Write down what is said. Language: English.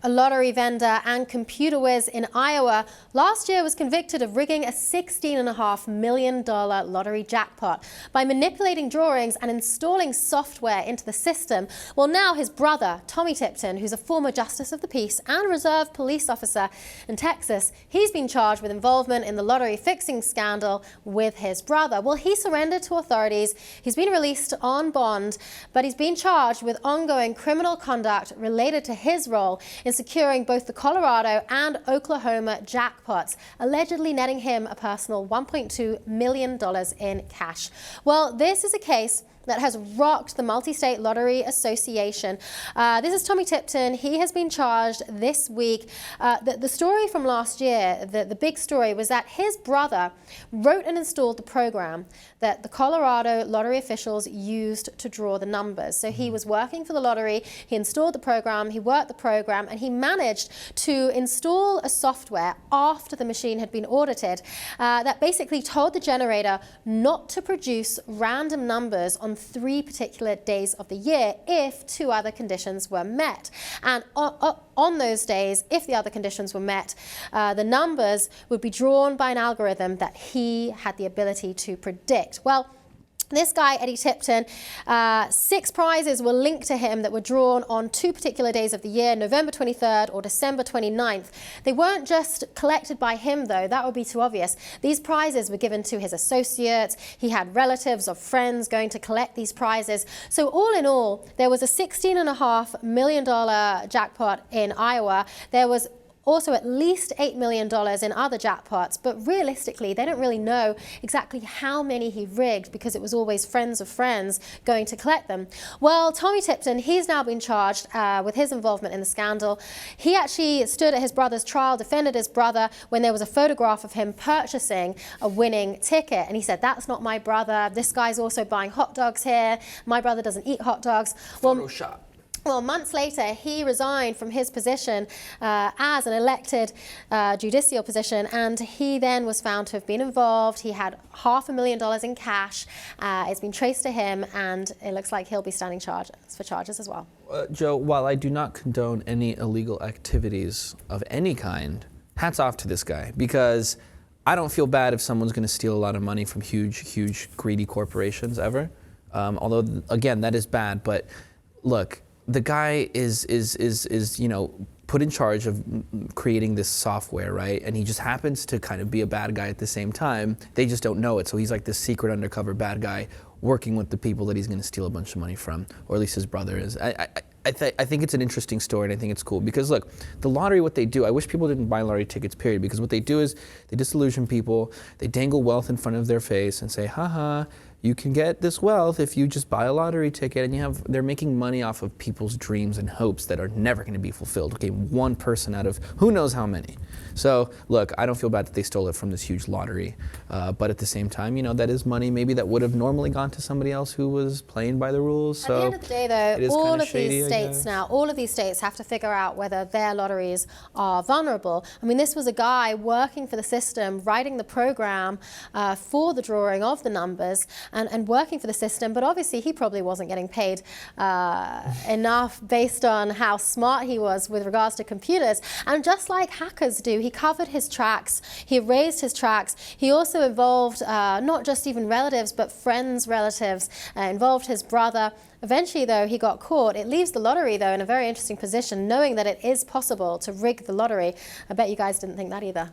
A lottery vendor and computer whiz in Iowa last year was convicted of rigging a $16.5 million lottery jackpot by manipulating drawings and installing software into the system. Well, now his brother, Tommy Tipton, who's a former justice of the peace and reserve police officer in Texas, he's been charged with involvement in the lottery fixing scandal with his brother. Well, he surrendered to authorities. He's been released on bond, but he's been charged with ongoing criminal conduct related to his role in securing both the Colorado and Oklahoma jackpots, allegedly netting him a personal $1.2 million in cash. Well, this is a case that has rocked the Multi-State Lottery Association. This is Tommy Tipton. He has been charged this week. The story from last year, the big story, was that his brother wrote and installed the program that the Colorado lottery officials used to draw the numbers. So he was working for the lottery, he installed the program, he worked the program, and he managed to install a software after the machine had been audited that basically told the generator not to produce random numbers on 3 particular days of the year if 2 other conditions were met. And on those days, if the other conditions were met, the numbers would be drawn by an algorithm that he had the ability to predict. Well, this guy, Eddie Tipton, 6 prizes were linked to him that were drawn on 2 particular days of the year, November 23rd or December 29th. They weren't just collected by him, though. That would be too obvious. These prizes were given to his associates. He had relatives or friends going to collect these prizes. So all in all, there was a $16.5 million jackpot in Iowa. There was also at least $8 million in other jackpots, but realistically, they don't really know exactly how many he rigged because it was always friends of friends going to collect them. Well, Tommy Tipton, he's now been charged with his involvement in the scandal. He actually stood at his brother's trial, defended his brother when there was a photograph of him purchasing a winning ticket. And he said, "That's not my brother. This guy's also buying hot dogs here. My brother doesn't eat hot dogs." Photoshop. Well, months later, he resigned from his position as an elected judicial position, and he then was found to have been involved. He had $500,000 in cash. It's been traced to him, and it looks like he'll be standing for charges as well. Joe, while I do not condone any illegal activities of any kind, hats off to this guy, because I don't feel bad if someone's going to steal a lot of money from huge, greedy corporations ever. Although, again, that is bad. But look, the guy is put in charge of creating this software, right? And he just happens to kind of be a bad guy at the same time. They just don't know it. So he's like this secret undercover bad guy working with the people that he's going to steal a bunch of money from, or at least his brother is. I think it's an interesting story, and I think it's cool because look, the lottery, what they do, I wish people didn't buy lottery tickets, period, because what they do is they disillusion people, they dangle wealth in front of their face and say, haha, you can get this wealth if you just buy a lottery ticket, and they're making money off of people's dreams and hopes that are never going to be fulfilled. Okay, one person out of who knows how many. So look, I don't feel bad that they stole it from this huge lottery, but at the same time, that is money maybe that would have normally gone to somebody else who was playing by the rules. So at the end of the day, though, all of shady, these states now, all of these states have to figure out whether their lotteries are vulnerable. I mean, this was a guy working for the system, writing the program for the drawing of the numbers, and working for the system, but obviously he probably wasn't getting paid enough based on how smart he was with regards to computers. And just like hackers do, he covered his tracks, he erased his tracks. He also involved not just even relatives, but friends' relatives, involved his brother. Eventually, though, he got caught. It leaves the lottery, though, in a very interesting position, knowing that it is possible to rig the lottery. I bet you guys didn't think that either.